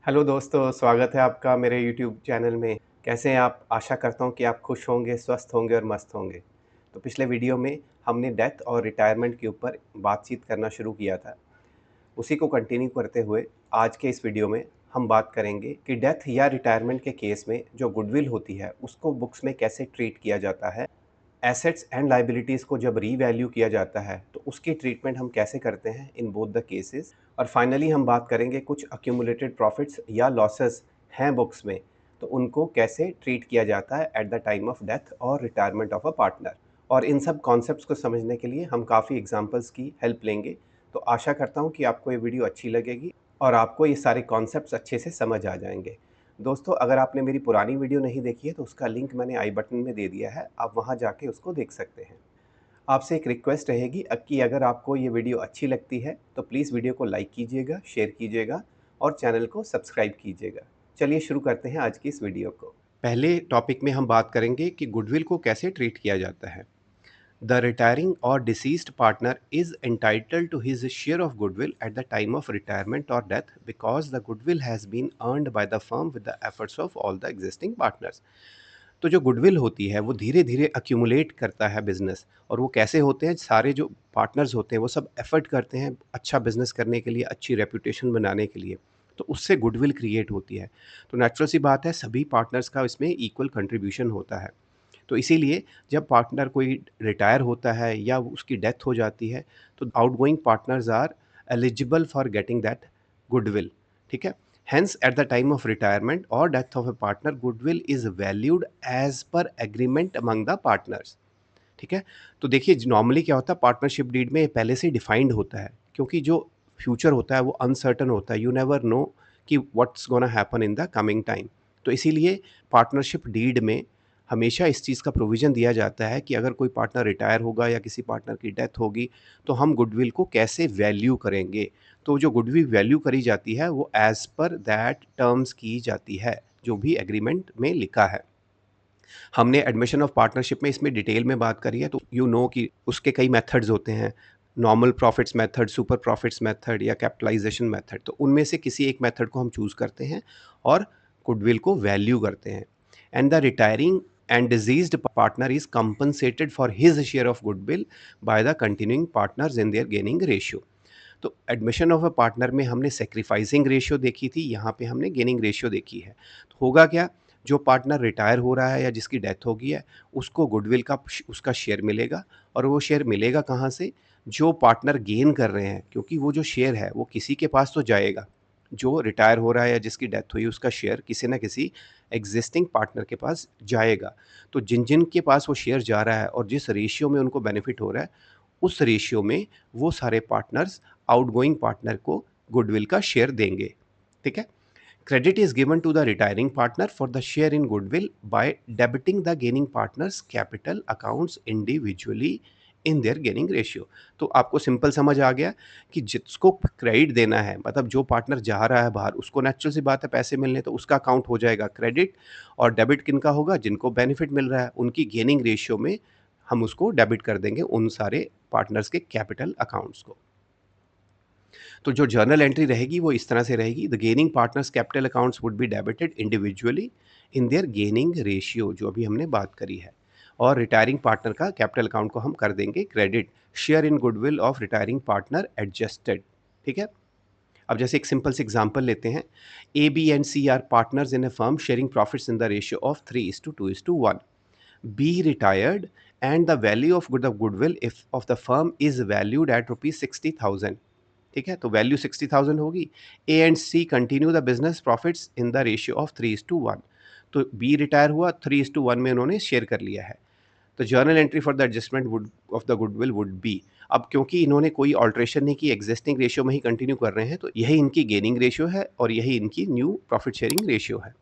Hello दोस्तों, स्वागत है आपका मेरे यूट्यूब चैनल में। कैसे हैं आप? आशा करता हूँ कि आप खुश होंगे, स्वस्थ होंगे और मस्त होंगे। तो पिछले वीडियो में हमने डेथ और रिटायरमेंट के ऊपर बातचीत करना शुरू किया था। उसी को कंटिन्यू करते हुए आज के इस वीडियो में हम बात करेंगे कि डेथ या रिटायरमेंट के केस में जो गुडविल होती है, उसको बुक्स में कैसे ट्रीट किया जाता है। एसेट्स एंड लायबिलिटीज़ को जब रीवैल्यू किया जाता है, तो उसकी ट्रीटमेंट हम कैसे करते हैं इन बोथ द केसेस। और फाइनली हम बात करेंगे कुछ अक्यूमुलेटेड प्रॉफिट्स या लॉसेस हैं बुक्स में, तो उनको कैसे ट्रीट किया जाता है at the time of death और रिटायरमेंट ऑफ अ पार्टनर। और इन सब कॉन्सेप्ट्स को समझने के लिए हम काफ़ी एग्जांपल्स की हेल्प लेंगे। तो आशा करता हूँ कि आपको ये वीडियो अच्छी लगेगी और आपको ये सारे कॉन्सेप्ट्स अच्छे से समझ आ जाएंगे। दोस्तों, अगर आपने मेरी पुरानी वीडियो नहीं देखी है तो उसका लिंक मैंने आई बटन में दे दिया है, आप वहाँ जाके उसको देख सकते हैं। आपसे एक रिक्वेस्ट रहेगी कि अगर आपको ये वीडियो अच्छी लगती है तो प्लीज़ वीडियो को लाइक कीजिएगा, शेयर कीजिएगा और चैनल को सब्सक्राइब कीजिएगा। चलिए शुरू करते हैं आज की इस वीडियो को। पहले टॉपिक में हम बात करेंगे कि गुडविल को कैसे ट्रीट किया जाता है। The retiring or deceased partner is entitled to his share of goodwill at the time of retirement or death because the goodwill has been earned by the firm with the efforts of all the existing partners. तो जो goodwill होती है वो धीरे धीरे accumulate करता है business. और वो कैसे होते हैं, सारे जो पार्टनर्स होते हैं वो सब एफर्ट करते हैं अच्छा बिजनेस करने के लिए, अच्छी रेपुटेशन बनाने के लिए। तो उससे गुडविल क्रिएट होती है। तो नेचुरल सी बात है, सभी पार्टनर्स का इसमें इक्वल कंट्रीब्यूशन होता है। तो इसीलिए जब पार्टनर कोई रिटायर होता है या उसकी डेथ हो जाती है, तो outgoing partners are eligible for getting that goodwill. ठीक है। Hence at the time of retirement और death of a partner, goodwill is valued as per agreement among the partners. ठीक है। तो देखिए, नॉर्मली क्या होता है, पार्टनरशिप डीड में पहले से डिफाइंड होता है, क्योंकि जो फ्यूचर होता है वो अनसर्टन होता है। यू नेवर नो कि what's gonna happen in the coming time. तो इसीलिए पार्टनरशिप डीड में हमेशा इस चीज़ का प्रोविज़न दिया जाता है कि अगर कोई पार्टनर रिटायर होगा या किसी पार्टनर की डेथ होगी, तो हम गुडविल को कैसे वैल्यू करेंगे। तो जो गुडविल वैल्यू करी जाती है वो एज़ पर दैट टर्म्स की जाती है, जो भी एग्रीमेंट में लिखा है। हमने एडमिशन ऑफ पार्टनरशिप में इसमें डिटेल में बात करी है, तो यू नो कि उसके कई मेथड्स होते हैं। Normal profits method, super profits method या कैपिटलाइजेशन मेथड। तो उनमें से किसी एक मेथड को हम चूज़ करते हैं और गुडविल को वैल्यू करते हैं। And the retiring and diseased partner is compensated for his share of goodwill by the continuing partners in their gaining ratio. तो एडमिशन ऑफ अ पार्टनर में हमने सेक्रीफाइसिंग रेशियो देखी थी, यहाँ पे हमने गेनिंग रेशियो देखी है। तो होगा क्या, जो पार्टनर रिटायर हो रहा है या जिसकी डेथ हो गई है, उसको गुडविल का उसका शेयर मिलेगा। और वो शेयर मिलेगा कहाँ से? जो पार्टनर गेन कर रहे हैं, क्योंकि वो जो शेयर है वो किसी के पास तो जाएगा। जो रिटायर हो रहा है या जिसकी डेथ हुई, उसका शेयर किसी ना किसी एग्जिस्टिंग पार्टनर के पास जाएगा। तो जिन जिन के पास वो शेयर जा रहा है और जिस रेशियो में उनको बेनिफिट हो रहा है, उस रेशियो में वो सारे पार्टनर्स आउटगोइंग पार्टनर को गुडविल का शेयर देंगे। ठीक है। Credit is given to the retiring partner for the share in goodwill by debiting the gaining partners capital accounts individually in their gaining ratio. तो आपको सिंपल समझ आ गया कि जिसको क्रेडिट देना है, मतलब जो पार्टनर जा रहा है बाहर, उसको नेचुरल सी बात है पैसे मिलने, तो उसका अकाउंट हो जाएगा क्रेडिट। और डेबिट किनका होगा? जिनको बेनिफिट मिल रहा है, उनकी गेनिंग रेशियो में हम उसको डेबिट कर देंगे उन सारे पार्टनर्स के कैपिटल अकाउंट्स को। तो जो जर्नल एंट्री रहेगी वो इस तरह से रहेगी: the gaining partners capital accounts would be debited individually in their gaining ratio, जो अभी हमने बात करी है। और रिटायरिंग पार्टनर का कैपिटल अकाउंट को हम कर देंगे credit. Share in goodwill of retiring partner adjusted. ठीक है। अब जैसे एक सिंपल से एग्जांपल लेते हैं। A B and C are partners in a firm sharing profits in the ratio of 3:2:1। B retired and the value of goodwill if of the firm is valued at rupees 60,000। ठीक है, तो value 60,000 होगी। A and C continue the business profits in the ratio of 3:1। तो B retire हुआ, 3:1 में उन्होंने share कर लिया है। तो journal entry for the adjustment would of the goodwill would be. अब क्योंकि इन्होंने कोई ऑल्ट्रेशन नहीं की, एग्जिस्टिंग रेशियो में ही कंटिन्यू कर रहे हैं, तो यही इनकी गेनिंग रेशियो है और यही इनकी न्यू प्रॉफिट शेयरिंग रेशियो है।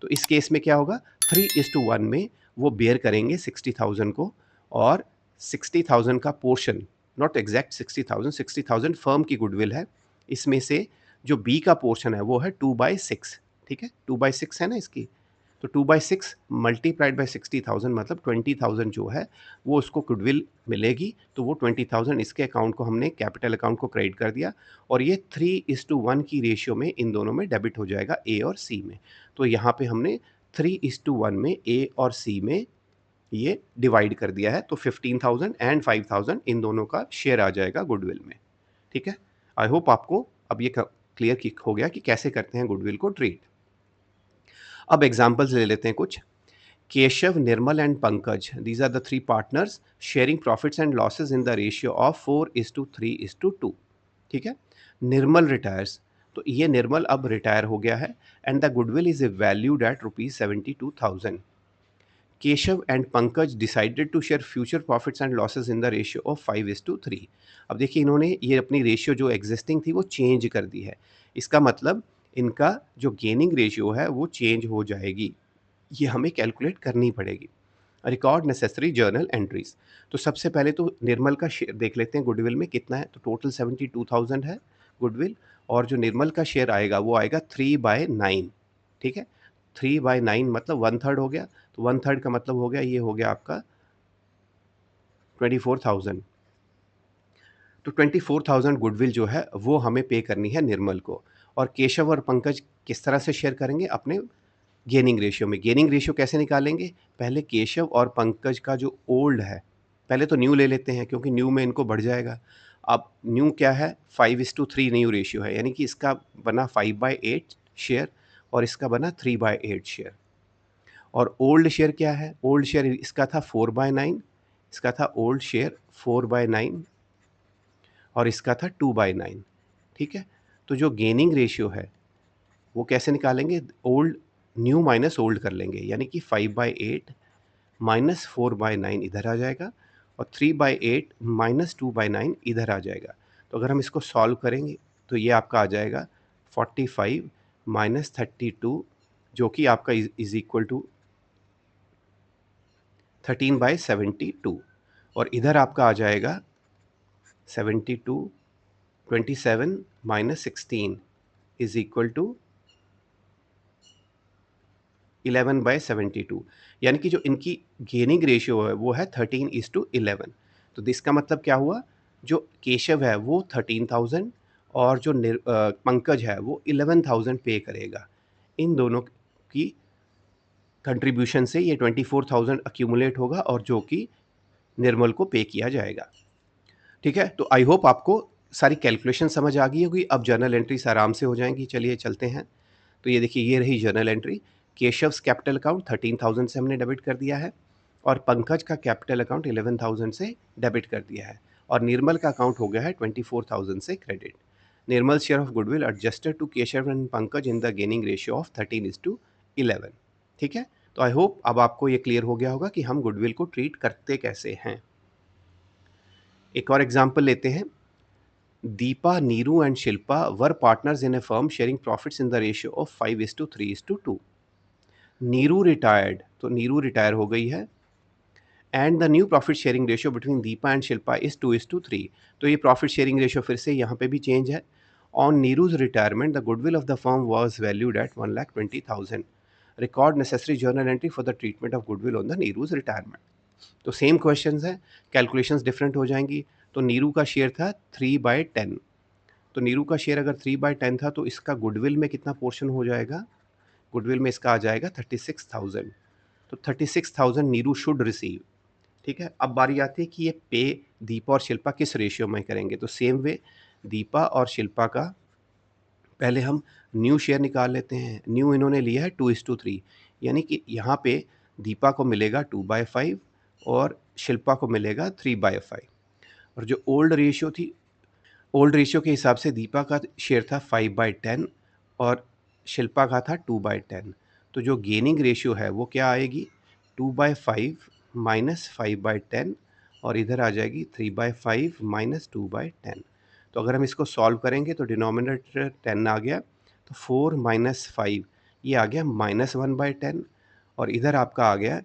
तो इस केस में क्या होगा, 3:1 में वो बेयर करेंगे 60,000 को। और 60,000 का पोर्शन, नॉट एग्जैक्ट 60,000, 60,000 फर्म की गुडविल है। इसमें से जो बी का पोर्शन है वो है 2/6। ठीक है, 2/6 है ना इसकी। तो 2/6 मल्टीप्लाइड बाय 60,000 मतलब 20,000 जो है वो उसको गुडविल मिलेगी, तो वो 20,000 इसके अकाउंट को हमने कैपिटल अकाउंट को क्रेडिट कर दिया और ये 3:1 की रेशियो में इन दोनों में डेबिट हो जाएगा ए और सी में। तो यहाँ पे हमने 3:1 में ए और सी में ये डिवाइड कर दिया है, तो 15,000 एंड 5,000 इन दोनों का शेयर आ जाएगा गुडविल में। ठीक है, आई होप आपको अब ये क्लियर हो गया कि कैसे करते हैं गुडविल को ट्रीट। अब एग्जांपल्स ले लेते हैं कुछ। Keshav, Nirmal and Pankaj, these are the three partners sharing profits and losses in the ratio of 4:3:2। ठीक है, निर्मल रिटायर्स, तो ये निर्मल अब रिटायर हो गया है and the goodwill is valued at ₹72,000। Keshav and Pankaj decided to share future profits and losses in the ratio of 5:3। अब देखिए इन्होंने ये अपनी रेशियो जो एग्जिस्टिंग थी वो चेंज कर दी है। इसका मतलब इनका जो गेनिंग रेशियो है वो चेंज हो जाएगी, ये हमें कैलकुलेट करनी पड़ेगी। रिकॉर्ड नेसेसरी जर्नल एंट्रीज, तो सबसे पहले तो निर्मल का शेयर देख लेते हैं गुडविल में कितना है, तो टोटल 72,000 है गुडविल, और जो निर्मल का शेयर आएगा वो आएगा 3/9। ठीक है, 3/9 मतलब 1/3 हो गया, तो 1/3 का मतलब हो गया, ये हो गया आपका 24,000। तो 24,000 गुडविल जो है वो हमें पे करनी है निर्मल को। और केशव और पंकज किस तरह से शेयर करेंगे, अपने गेनिंग रेशियो में। गेनिंग रेशियो कैसे निकालेंगे, पहले केशव और पंकज का जो ओल्ड है, पहले तो न्यू ले लेते हैं क्योंकि न्यू में इनको बढ़ जाएगा। अब न्यू क्या है, 5:3 न्यू रेशियो है, यानी कि इसका बना 5/8 शेयर और इसका बना 3/8 शेयर। और ओल्ड शेयर क्या है, ओल्ड शेयर इसका था 4/9, इसका था ओल्ड शेयर 4/9 और इसका था 2/9। ठीक है, तो जो गेनिंग रेशियो है वो कैसे निकालेंगे, ओल्ड न्यू माइनस ओल्ड कर लेंगे, यानी कि 5/8 माइनस 4/9 इधर आ जाएगा और 3/8 माइनस 2/9 इधर आ जाएगा। तो अगर हम इसको सॉल्व करेंगे तो ये आपका आ जाएगा 45 माइनस 32, जो कि आपका इज इक्वल टू 13/72, और इधर आपका आ जाएगा 72, 27 माइनस 16 इज इक्वल टू 11/72, यानी कि जो इनकी गेनिंग रेशियो है वो है 13:11। तो इसका मतलब क्या हुआ, जो केशव है वो 13,000 और जो पंकज है वो 11,000 पे करेगा। इन दोनों की कंट्रीब्यूशन से ये 24,000 अक्यूमुलेट होगा और जो कि निर्मल को पे किया जाएगा। ठीक है, तो आई होप आपको सारी कैलकुलेशन समझ आ गई होगी। अब जर्नल एंट्रीज आराम से हो जाएंगी। चलिए चलते हैं। तो ये देखिए, ये रही जर्नल एंट्री। केशव्स कैपिटल अकाउंट 13,000 से हमने डेबिट कर दिया है और पंकज का कैपिटल अकाउंट 11,000 से डेबिट कर दिया है और निर्मल का अकाउंट हो गया है 24,000 से credit. Nirmal share of goodwill adjusted to Keshav and Pankaj in the gaining ratio of 13:11। ठीक है, तो आई होप अब आपको ये क्लियर हो गया होगा कि हम गुडविल को ट्रीट करते कैसे हैं। एक और एग्जाम्पल लेते हैं। Deepa, Neeru and Shilpa were partners in a firm sharing profits in the ratio of 5:3:2. Neeru retired, तो नीरू रिटायर हो गई है and the new profit sharing ratio between Deepa and Shilpa is 2:3। तो ये प्रॉफिट शेयरिंग रेशियो फिर से यहाँ पे भी चेंज है। On Neeru's retirement the goodwill of the firm was valued at 1,20,000। Record necessary journal entry for the treatment of goodwill on the Neeru's retirement. तो same question है, कैलकुलेशंस डिफरेंट हो जाएंगी। तो नीरू का शेयर था 3/10, तो नीरू का शेयर अगर 3/10 था तो इसका गुडविल में कितना पोर्शन हो जाएगा, गुडविल में इसका आ जाएगा 36,000। तो 36,000 नीरू शुड रिसीव। ठीक है, अब बारी आती है कि ये पे दीपा और शिल्पा किस रेशियो में करेंगे। तो सेम वे दीपा और शिल्पा का पहले हम न्यू शेयर निकाल लेते हैं। न्यू इन्होंने लिया है 2:3, यानी कि यहाँ पे दीपा को मिलेगा 2/5 और शिल्पा को मिलेगा 3/5। और जो ओल्ड रेशियो थी, ओल्ड रेशियो के हिसाब से दीपा का शेयर था 5/10 और शिल्पा का था 2/10। तो जो गेनिंग रेशियो है वो क्या आएगी, 2/5 माइनस 5/10 और इधर आ जाएगी 3/5 माइनस 2/10। तो अगर हम इसको सॉल्व करेंगे तो डिनोमिनेटर 10 आ गया, तो 4 माइनस 5 ये आ गया -1/10 और इधर आपका आ गया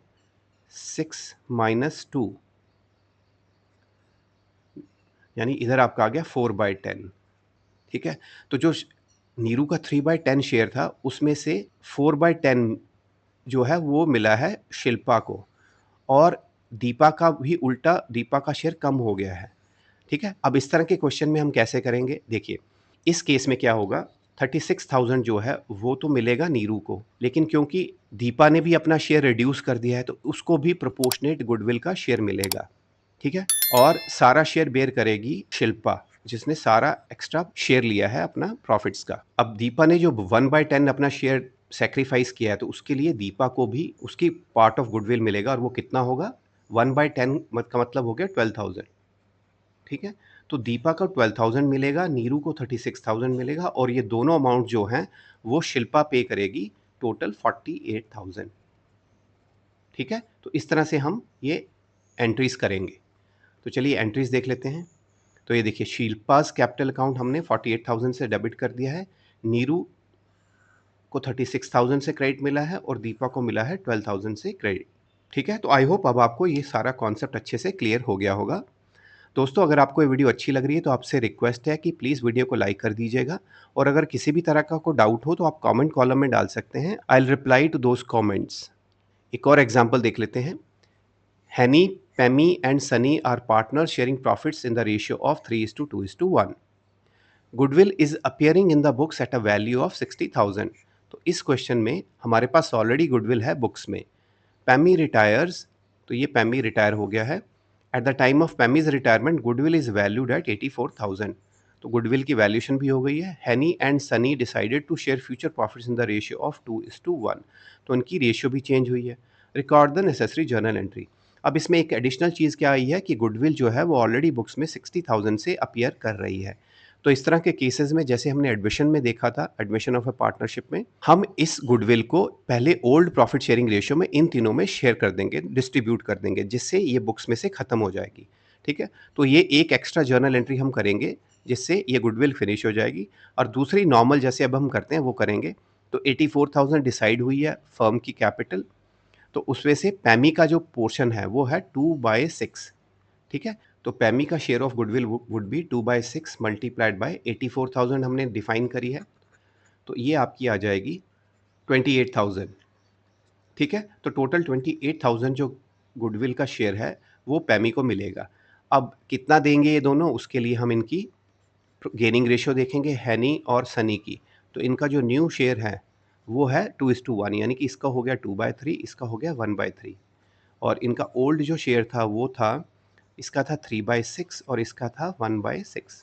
6 माइनस 2, यानी इधर आपका आ गया 4/10। ठीक है, तो जो नीरू का 3/10 शेयर था उसमें से 4/10 जो है वो मिला है शिल्पा को, और दीपा का भी उल्टा, दीपा का शेयर कम हो गया है। ठीक है? अब इस तरह के क्वेश्चन में हम कैसे करेंगे? देखिए, इस केस में क्या होगा, 36,000 जो है वो तो मिलेगा नीरू को, लेकिन क्योंकि दीपा ने भी अपना शेयर रिड्यूस कर दिया है तो उसको भी प्रोपोर्शनेट गुडविल का शेयर मिलेगा। ठीक है? और सारा शेयर बेयर करेगी शिल्पा, जिसने सारा एक्स्ट्रा शेयर लिया है अपना प्रॉफिट्स का। अब दीपा ने जो 1/10 अपना शेयर सैक्रिफाइस किया है, तो उसके लिए दीपा को भी उसकी पार्ट ऑफ गुडविल मिलेगा, और वो कितना होगा? 1/10 का मतलब हो गया 12,000। ठीक है? तो दीपा को 12,000 मिलेगा, नीरू को 36,000 मिलेगा, और ये दोनों अमाउंट जो हैं वो शिल्पा पे करेगी, टोटल 48,000। ठीक है? तो इस तरह से हम ये एंट्रीज करेंगे। तो चलिए एंट्रीज देख लेते हैं। तो ये देखिए, शिल्पाज कैपिटल अकाउंट हमने 48,000 से डेबिट कर दिया है, नीरू को 36,000 से क्रेडिट मिला है, और दीपा को मिला है 12,000 से क्रेडिट। ठीक है? तो आई होप अब आपको ये सारा कॉन्सेप्ट अच्छे से क्लियर हो गया होगा। दोस्तों, अगर आपको ये वीडियो अच्छी लग रही है तो आपसे रिक्वेस्ट है कि प्लीज़ वीडियो को लाइक कर दीजिएगा, और अगर किसी भी तरह का कोई डाउट हो तो आप कमेंट कॉलम में डाल सकते हैं। I will reply to those comments. एक और एग्जांपल देख लेते हैं। Hani, Pemi and Sunny are partners sharing profits in the ratio of 3:2:1। Goodwill is appearing in the books at a value of 60,000। तो इस क्वेश्चन में हमारे पास ऑलरेडी गुडविल है बुक्स में। पैमी रिटायर्स, तो ये पैमी रिटायर हो गया है। At the time of Pemi's retirement goodwill is valued at 84,000। तो गुडविल की वैल्यूएशन भी हो गई है। Hanny and Sunny decided to share future profits in the ratio of 2:1। तो उनकी रेशियो भी चेंज हुई है। Record the necessary journal entry. अब इसमें एक एडिशनल चीज़ क्या आई है कि गुडविल जो है वो ऑलरेडी बुक्स में 60,000 से अपीयर कर रही है। तो इस तरह के केसेस में, जैसे हमने एडमिशन में देखा था, एडमिशन ऑफ अ पार्टनरशिप में, हम इस गुडविल को पहले ओल्ड प्रॉफिट शेयरिंग रेशियो में इन तीनों में शेयर कर देंगे, डिस्ट्रीब्यूट कर देंगे, जिससे ये बुक्स में से खत्म हो जाएगी। ठीक है? तो ये एक एक्स्ट्रा जर्नल एंट्री हम करेंगे, जिससे ये गुडविल फिनिश हो जाएगी, और दूसरी नॉर्मल जैसे अब हम करते हैं वो करेंगे। तो 84,000 डिसाइड हुई है फर्म की कैपिटल, तो उसमें से पैमी का जो पोर्शन है वो है 2/6। ठीक है? तो पैमी का share of goodwill would be 2/6 multiplied by 84,000 हमने डिफाइन करी है, तो ये आपकी आ जाएगी 28,000। ठीक है? तो टोटल 28,000 जो गुडविल का शेयर है वो पैमी को मिलेगा। अब कितना देंगे ये दोनों, उसके लिए हम इनकी गेनिंग रेशियो देखेंगे, हैनी और सनी की। तो इनका जो न्यू शेयर है वो है 2:1, यानी कि इसका हो गया 2/3, इसका हो गया 1/3, और इनका ओल्ड जो शेयर था वो था, इसका था 3/6 और इसका था 1/6।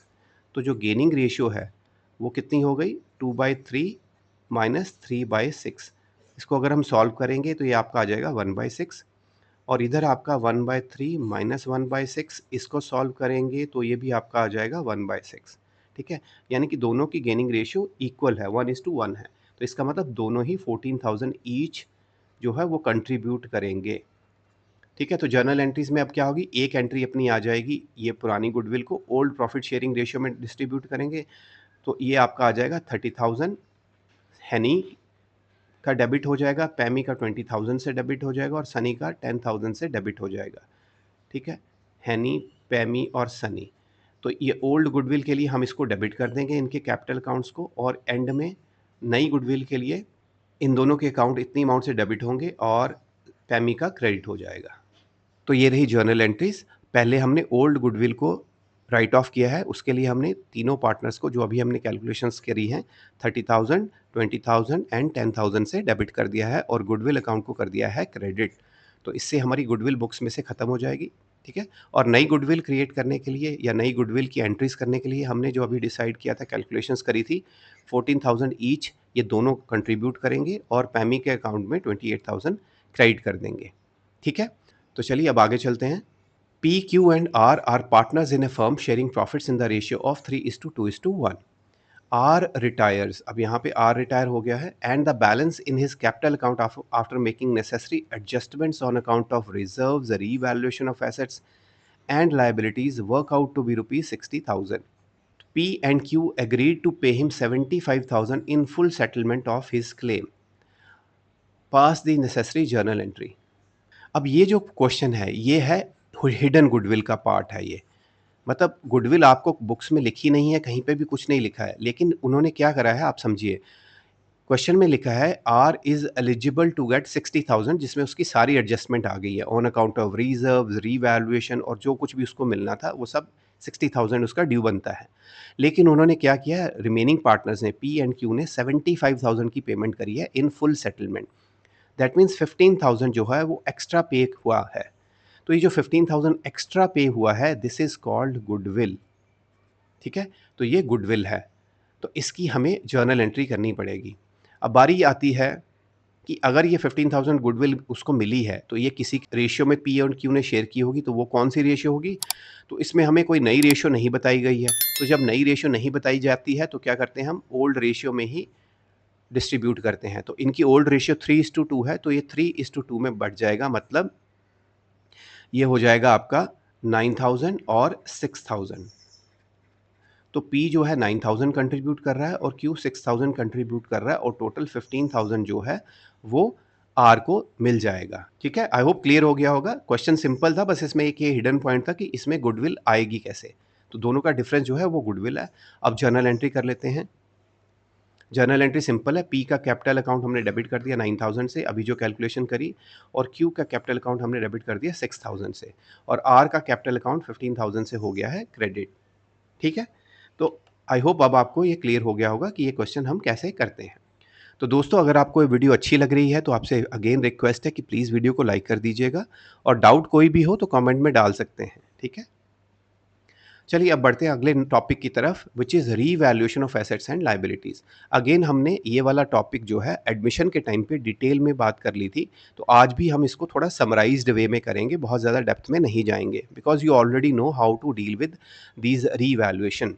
तो जो गेनिंग रेशियो है वो कितनी हो गई? 2/3 माइनस 3/6। इसको अगर हम सॉल्व करेंगे तो ये आपका आ जाएगा 1/6, और इधर आपका 1/3 माइनस 1/6, इसको सॉल्व करेंगे तो ये भी आपका आ जाएगा 1/6। ठीक है? यानी कि दोनों की गेनिंग रेशियो इक्वल है, 1:1 है। तो इसका मतलब दोनों ही 14,000 ईच जो है वो कंट्रीब्यूट करेंगे। ठीक है? तो जर्नल एंट्रीज में अब क्या होगी, एक एंट्री अपनी आ जाएगी, ये पुरानी गुडविल को ओल्ड प्रॉफिट शेयरिंग रेशियो में डिस्ट्रीब्यूट करेंगे, तो ये आपका आ जाएगा 30,000 हैनी का डेबिट हो जाएगा, पैमी का 20,000 से डेबिट हो जाएगा, और सनी का 10,000 से डेबिट हो जाएगा। ठीक है? हैनी, पैमी और सनी। तो ये ओल्ड गुडविल के लिए हम इसको डेबिट कर देंगे, इनके कैपिटल अकाउंट्स को, और एंड में नई गुडविल के लिए इन दोनों के अकाउंट इतनी अमाउंट से डेबिट होंगे, और पैमी का क्रेडिट हो जाएगा। तो ये रही जर्नल एंट्रीज। पहले हमने ओल्ड गुडविल को राइट ऑफ किया है, उसके लिए हमने तीनों पार्टनर्स को, जो अभी हमने कैलकुलेशंस करी हैं, 30,000, 20,000 एंड 10,000 से डेबिट कर दिया है, और गुडविल अकाउंट को कर दिया है क्रेडिट। तो इससे हमारी गुडविल बुक्स में से ख़त्म हो जाएगी। ठीक है? और नई गुडविल क्रिएट करने के लिए, या नई गुडविल की एंट्रीज करने के लिए, हमने जो अभी डिसाइड किया था, कैलकुलेशंस करी थी, 14,000 ईच ये दोनों कंट्रीब्यूट करेंगे, और पैमी के अकाउंट में 28,000 क्रेडिट कर देंगे। ठीक है? तो चलिए अब आगे चलते हैं। P, Q and R are partners in a firm sharing profits in the ratio of 3:2:1. R retires, अब यहाँ पे R retire हो गया है, and the balance in his capital account after making necessary adjustments on account of reserves, revaluation of assets and liabilities work out to be rupees 60,000. P and Q agreed to pay him 75,000 in full settlement of his claim. Pass the necessary journal entry. अब ये जो question है ये है hidden goodwill का part है ये। मतलब गुडविल आपको बुक्स में लिखी नहीं है, कहीं पे भी कुछ नहीं लिखा है, लेकिन उन्होंने क्या करा है आप समझिए। क्वेश्चन में लिखा है R is eligible to get 60,000, जिसमें उसकी सारी एडजस्टमेंट आ गई है on account of reserve, revaluation और जो कुछ भी उसको मिलना था वो सब 60,000 उसका ड्यू बनता है। लेकिन उन्होंने क्या किया, रिमेनिंग पार्टनर्स ने पी एंड क्यू ने 75,000 की पेमेंट करी है in full settlement. That means 15,000 जो है वो एक्स्ट्रा पे हुआ है। तो ये जो 15,000 एक्स्ट्रा पे हुआ है दिस इज कॉल्ड गुडविल। ठीक है, तो ये गुडविल है, तो इसकी हमें जर्नल एंट्री करनी पड़ेगी। अब बारी आती है कि अगर ये 15,000 गुडविल उसको मिली है तो ये किसी रेशियो में पी और क्यू ने शेयर की होगी, तो वो कौन सी रेशियो होगी? तो इसमें हमें कोई नई रेशियो नहीं बताई गई है। तो जब नई रेशियो नहीं बताई जाती है तो क्या करते हैं, हम ओल्ड रेशियो में ही डिस्ट्रीब्यूट करते हैं। तो इनकी ओल्ड रेशियो 3:2 है, तो ये 3:2 में बढ़ जाएगा, मतलब ये हो जाएगा आपका 9,000 और 6,000। तो P जो है 9,000 कंट्रीब्यूट कर रहा है और Q 6,000 कंट्रीब्यूट कर रहा है, और टोटल 15,000 जो है वो R को मिल जाएगा। ठीक है, आई होप क्लियर हो गया होगा। क्वेश्चन सिंपल था, बस इसमें एक ये हिडन पॉइंट था कि इसमें गुडविल आएगी कैसे। तो दोनों का डिफरेंस जो है वो गुडविल है। अब जर्नल एंट्री कर लेते हैं। जर्नल एंट्री सिंपल है, P का कैपिटल अकाउंट हमने डेबिट कर दिया 9,000 से, अभी जो कैलकुलेशन करी, और Q का कैपिटल अकाउंट हमने डेबिट कर दिया 6,000 से, और R का कैपिटल अकाउंट 15,000 से हो गया है क्रेडिट। ठीक है, तो आई होप अब आपको ये क्लियर हो गया होगा कि ये क्वेश्चन हम कैसे करते हैं। तो दोस्तों, अगर आपको ये वीडियो अच्छी लग रही है तो आपसे अगेन रिक्वेस्ट है कि प्लीज़ वीडियो को लाइक कर दीजिएगा, और डाउट कोई भी हो तो कमेंट में डाल सकते हैं। ठीक है, चलिए अब बढ़ते हैं अगले टॉपिक की तरफ, which is revaluation of assets and liabilities. Again हमने ये वाला टॉपिक जो है एडमिशन के टाइम पे डिटेल में बात कर ली थी, तो आज भी हम इसको थोड़ा समराइज्ड वे में करेंगे, बहुत ज़्यादा डेप्थ में नहीं जाएंगे, because you already know how to deal with these revaluation.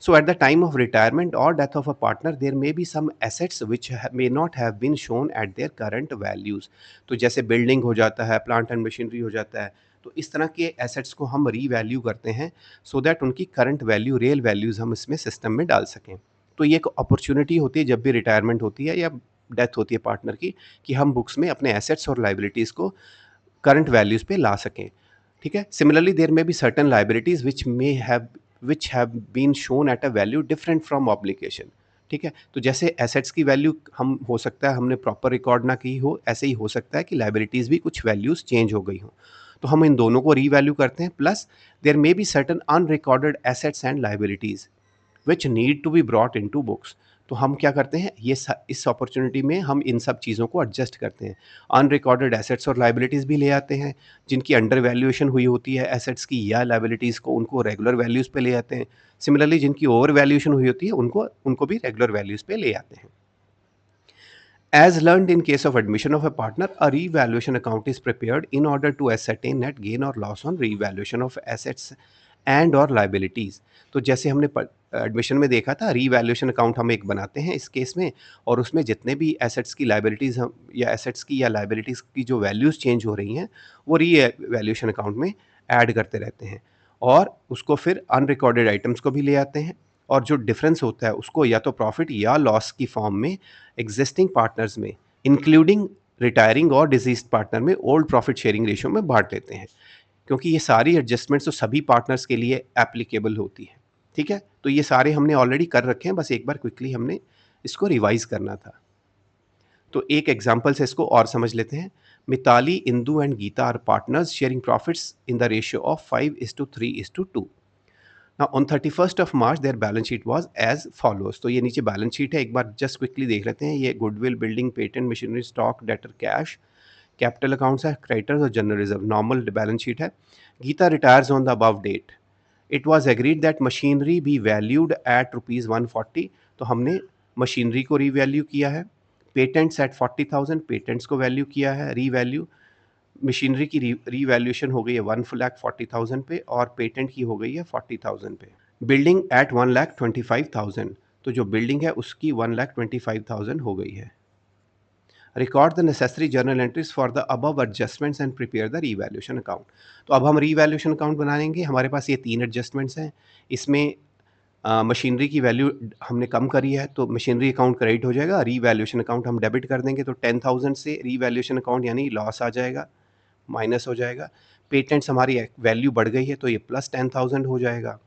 So at the time of retirement or death of a partner, there may be some assets which may not have been shown at their current values. तो जैसे building हो जाता है, plant and machinery हो जाता है, तो इस तरह के एसेट्स को हम रीवैल्यू करते हैं सो दैट उनकी करंट वैल्यू, रियल वैल्यूज़ हम इसमें सिस्टम में डाल सकें। तो ये एक अपॉर्चुनिटी होती है जब भी रिटायरमेंट होती है या डेथ होती है पार्टनर की, कि हम बुक्स में अपने एसेट्स और लाइबिलिटीज़ को करंट वैल्यूज़ पे ला सकें। ठीक है, similarly there may be certain liabilities which have been shown at a value different from obligation। ठीक है, तो जैसे एसेट्स की वैल्यू हम हो सकता है हमने प्रॉपर रिकॉर्ड ना की हो, ऐसे ही हो सकता है कि लाइबिलिटीज़ भी कुछ वैल्यूज़ चेंज हो गई हो, तो हम इन दोनों को रीवैल्यू करते हैं। Plus there may be certain unrecorded assets and liabilities which need to be brought into books. तो हम क्या करते हैं, इस अपॉर्चुनिटी में हम इन सब चीज़ों को एडजस्ट करते हैं। अनरिकॉर्डेड एसेट्स और लाइबिलिटीज़ भी ले आते हैं, जिनकी अंडर वैल्यूएशन हुई होती है एसेट्स की या लाइबिलिटीज़ को, उनको रेगुलर वैल्यूज़ पे ले आते हैं। सिमिलरली जिनकी ओवर वैल्यूएशन हुई होती है उनको उनको भी रेगुलर वैल्यूज़ पे ले आते हैं। As learned in case of admission of a partner, a revaluation account is prepared in order to ascertain net gain or loss on revaluation of assets and or liabilities। तो जैसे हमने admission में देखा था, रीवैल्यूएशन अकाउंट हम एक बनाते हैं इस केस में, और उसमें जितने भी एसेट्स की लाइबिलिटीज़ हम या एसेट्स की या लाइबिलिटीज़ की जो वैल्यूज़ चेंज हो रही हैं वो रीवैल्यूएशन अकाउंट में ऐड करते रहते हैं, और उसको फिर अनरिकॉर्डेड आइटम्स को भी ले आते हैं, और जो डिफरेंस होता है उसको या तो प्रॉफिट या लॉस की फॉर्म में एग्जिस्टिंग पार्टनर्स में, इंक्लूडिंग रिटायरिंग और डिजीज्ड पार्टनर में, ओल्ड प्रॉफिट शेयरिंग रेशियो में बांट लेते हैं, क्योंकि ये सारी एडजस्टमेंट्स तो सभी पार्टनर्स के लिए एप्लीकेबल होती है। ठीक है, तो ये सारे हमने ऑलरेडी कर रखे हैं, बस एक बार क्विकली हमने इसको रिवाइज करना था। तो एक एग्जांपल से इसको और समझ लेते हैं। Mitali, Indu and Geeta are partners sharing profits in the ratio of 5:3:2। Now on 31st of March their balance sheet was as follows. तो ये नीचे बैलेंस शीट है, एक बार जस्ट क्विकली देख लेते हैं। ये goodwill, building, patent, machinery, stock, debtor, cash, capital accounts है, क्रेडिटर्स और general reserve, normal balance sheet है। Geeta retires on the above date. It was agreed that machinery be valued at ₹140। तो हमने मशीनरी को रीवैल्यू किया है। पेटेंट्स एट 40,000, पेटेंट्स को value किया है, रीवैल्यू। मशीनरी की रीवैल्यूएशन हो गई है 1,40,000 पे, और पेटेंट की हो गई है 40,000 पे। बिल्डिंग एट 1,25,000, तो जो बिल्डिंग है उसकी 1,25,000 हो गई है। Record the necessary journal entries for the above adjustments and prepare the revaluation account. तो अब हम रीवैल्यूएशन अकाउंट बनाएंगे। हमारे पास ये 3 एडजस्टमेंट्स हैं। इसमें मशीनरी की वैल्यू हमने कम करी है, तो मशीनरी अकाउंट क्रेडिट हो जाएगा, रीवैल्यूएशन अकाउंट हम डेबिट कर देंगे, तो 10,000 से रीवैल्यूएशन अकाउंट यानी लॉस आ जाएगा, माइनस हो जाएगा। पेटेंट्स हमारी वैल्यू बढ़ गई है तो ये प्लस 10,000 हो जाएगा,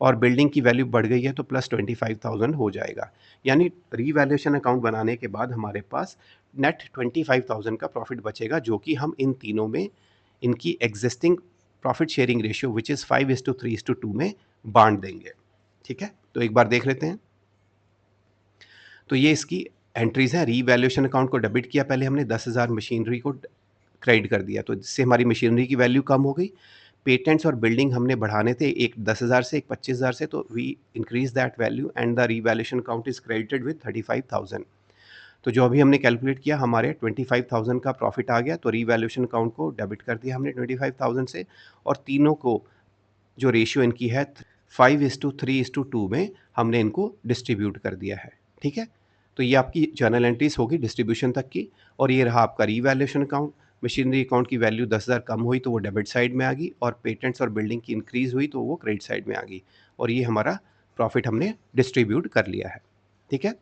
और बिल्डिंग की वैल्यू बढ़ गई है तो प्लस 25,000 हो जाएगा। यानी रीवैल्यूएशन अकाउंट बनाने के बाद हमारे पास नेट 25,000 का प्रॉफिट बचेगा, जो कि हम इन तीनों में इनकी existing profit sharing ratio which is 5:3:2 में बांट देंगे। ठीक है, तो एक बार देख लेते हैं। तो ये इसकी एंट्रीज हैं। रीवैल्यूएशन अकाउंट को डेबिट किया, पहले हमने 10,000 मशीनरी को क्रेडिट कर दिया, तो जिससे हमारी मशीनरी की वैल्यू कम हो गई। पेटेंट्स और बिल्डिंग हमने बढ़ाने थे, एक 10,000 से एक 25,000 से, तो we increase that value and the revaluation account is credited with 35,000। तो जो अभी हमने कैलकुलेट किया, हमारे 25,000 का प्रॉफिट आ गया, तो रीवैल्यूएशन अकाउंट को डेबिट कर दिया हमने 25,000 से, और तीनों को जो रेशियो इनकी है 5:3:2 में हमने इनको डिस्ट्रीब्यूट कर दिया है। ठीक है, तो ये आपकी जर्नल एंट्रीज होगी डिस्ट्रीब्यूशन तक की, और ये रहा आपका रीवैल्यूएशन अकाउंट। मशीनरी अकाउंट की वैल्यू 10,000 कम हुई तो वो डेबिट साइड में आ गई, और पेटेंट्स और बिल्डिंग की इंक्रीज हुई तो वो क्रेडिट साइड में आ गई, और ये हमारा प्रॉफिट हमने डिस्ट्रीब्यूट कर लिया है। ठीक है,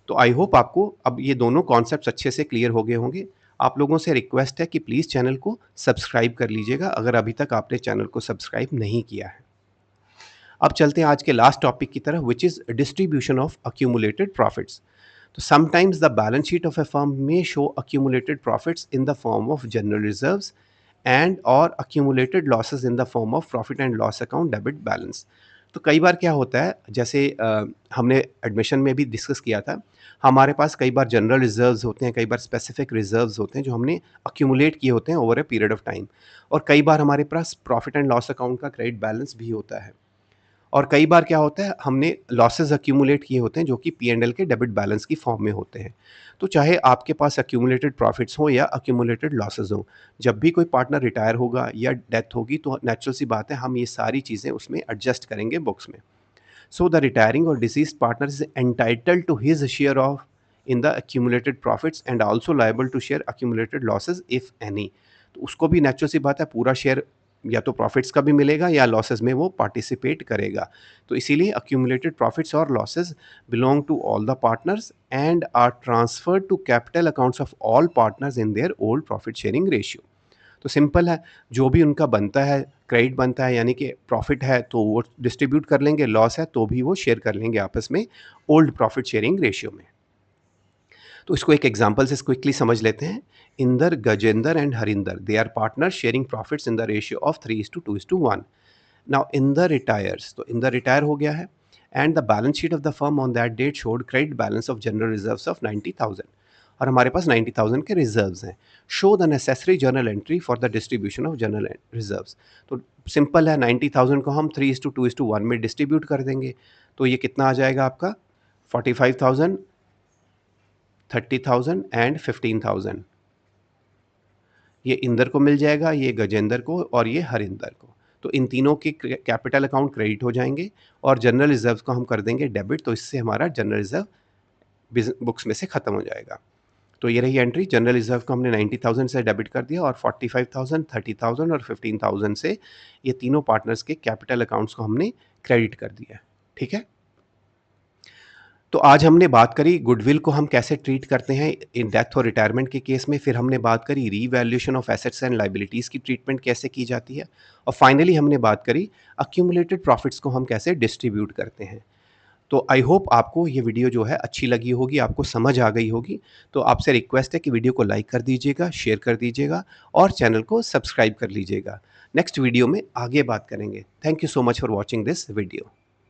तो आई होप आपको अब ये दोनों कॉन्सेप्ट्स अच्छे से क्लियर हो गए होंगे। आप लोगों से रिक्वेस्ट है कि प्लीज़ चैनल को सब्सक्राइब कर लीजिएगा, अगर अभी तक आपने चैनल को सब्सक्राइब नहीं किया है। अब चलते हैं आज के लास्ट टॉपिक की तरफ, which is distribution of accumulated profits. तो sometimes the balance sheet of a firm may show accumulated profits in the form of general reserves and और accumulated losses in the form of profit and loss account debit balance. तो कई बार क्या होता है, जैसे हमने admission में भी डिस्कस किया था, हमारे पास कई बार जनरल रिजर्व्स होते हैं, कई बार स्पेसिफिक रिजर्व्स होते हैं जो हमने अक्यूमुलेट किए होते हैं over a period of time, और कई बार हमारे पास प्रॉफिट एंड लॉस अकाउंट का क्रेडिट बैलेंस भी होता है, और कई बार क्या होता है, हमने लॉसेस अक्यूमुलेट किए होते हैं जो कि पी&एल के डेबिट बैलेंस की फॉर्म में होते हैं। तो चाहे आपके पास अक्यूमुलेटेड प्रॉफिट्स हो या अक्यूमुलेटेड लॉसेस हो, जब भी कोई पार्टनर रिटायर होगा या डेथ होगी तो नेचुरल सी बात है, हम ये सारी चीज़ें उसमें एडजस्ट करेंगे बुक्स में। So the retiring or deceased partner is entitled to his share of in the accumulated profits and also liable to share accumulated losses if any। तो उसको भी नेचुरल सी बात है, पूरा शेयर या तो प्रॉफिट्स का भी मिलेगा या लॉसेस में वो पार्टिसिपेट करेगा। तो इसीलिए accumulated profits और losses belong to all the partners and are transferred to capital accounts of all partners in their old profit sharing ratio। तो सिंपल है, जो भी उनका बनता है, क्रेडिट बनता है यानी कि प्रॉफिट है तो वो डिस्ट्रीब्यूट कर लेंगे, लॉस है तो भी वो शेयर कर लेंगे आपस में ओल्ड प्रॉफिट शेयरिंग रेशियो में। तो इसको एक एग्जांपल से क्विकली समझ लेते हैं। Inder, Gajendra and Harinder, they are partners sharing profits in the ratio of 3:2:1। Now Inder retires, तो इंदर रिटायर हो गया है, and the balance sheet of the firm on that date showed credit balance of general reserves of 90,000, और हमारे पास 90,000 के रिजर्व्स हैं। Show the necessary journal entry for the distribution of general reserves. तो सिंपल है, 90,000 को हम 3:2:1 में डिस्ट्रीब्यूट कर देंगे, तो ये कितना आ जाएगा आपका 45,000, 30,000 एंड 15,000। ये इंदर को मिल जाएगा, ये गजेंद्र को और ये हरिंदर को। तो इन तीनों के कैपिटल अकाउंट क्रेडिट हो जाएंगे और जनरल रिजर्व को हम कर देंगे डेबिट, तो इससे हमारा जनरल रिजर्व बुक्स में से खत्म हो जाएगा। तो ये रही एंट्री, जनरल रिजर्व को हमने 90,000 से डेबिट कर दिया और 45,000, 30,000 और 15,000 से ये तीनों पार्टनर्स के कैपिटल अकाउंट्स को हमने क्रेडिट कर दिया। ठीक है, तो आज हमने बात करी गुडविल को हम कैसे ट्रीट करते हैं इन डेथ और रिटायरमेंट के केस में, फिर हमने बात करी revaluation of assets and liabilities की ट्रीटमेंट कैसे की जाती है, और फाइनली हमने बात करी अक्यूमुलेटेड प्रॉफिट्स को हम कैसे डिस्ट्रीब्यूट करते हैं। तो आई होप आपको ये वीडियो जो है अच्छी लगी होगी, आपको समझ आ गई होगी। तो आपसे रिक्वेस्ट है कि वीडियो को लाइक कर दीजिएगा, शेयर कर दीजिएगा और चैनल को सब्सक्राइब कर लीजिएगा। नेक्स्ट वीडियो में आगे बात करेंगे। Thank you so much for watching this video.